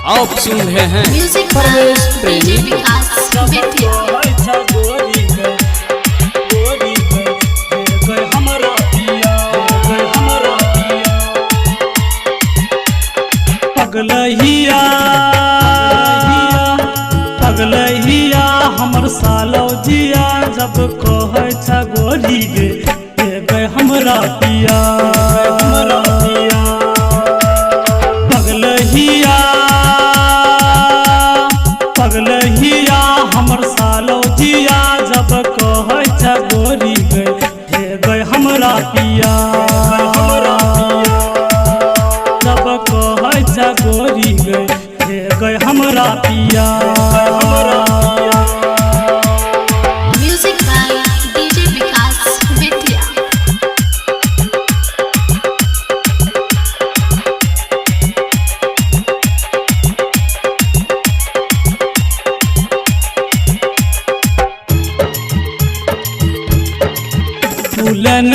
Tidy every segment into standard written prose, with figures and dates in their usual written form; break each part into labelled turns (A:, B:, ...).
A: आप सुन रहे हैं
B: म्यूजिक
A: परवेश
B: डीजे
A: प्रेमी।
B: विकास बेतिया।
C: पगलहिया पगलहिया हमर सालो जिया जब कहे छ गोरी गे गए हमरा पिया पगलहिया पगलहिया हमर सालो जिया जब कहे छ गोरी गए हमरा पिया जब कहे छ गोरी गए हमरा पिया
B: म्यूजिक बाय डीजे विकास बेतिया।
C: फूलन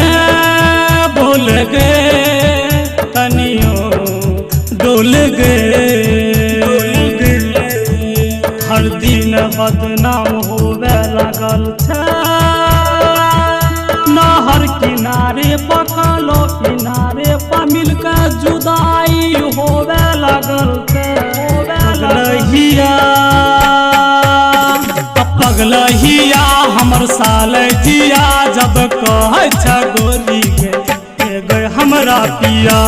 C: बोल गए तनियो डोल गए हर दिन बदनाम होवे लगल छै नहर किनारे पकलो किनारे पर मिलकर जुदाई होवे लगल छै पगलहिया पगलहिया हमर साल जिया जब कहे छ गोरी गए हमरा पिया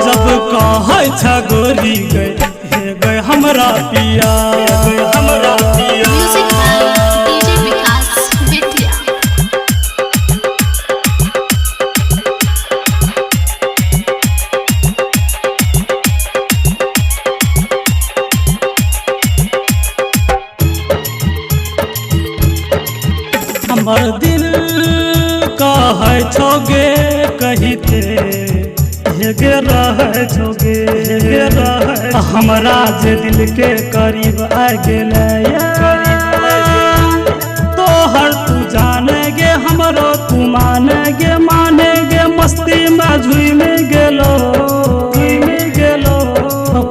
C: जब कहे छ गोरी गए हमरा पिया
B: म्यूजिक बाय डीजे विकास बेतिया।
C: हमर दिल कहे छोगे कहिते हेगे रहे छोगे हमरा जे दिल के करीब आ गेले तोहर तू जाने गे हमरो तू माने गे मस्ती में झूम गेलो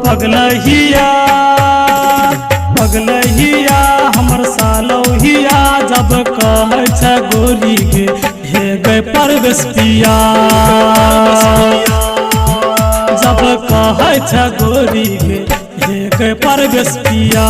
C: पगलहिया पगलहिया हमर सालो हिया जब कहे छ गोरी गए परवेश पिया जब कहे छ गोरी गए परवेश पिया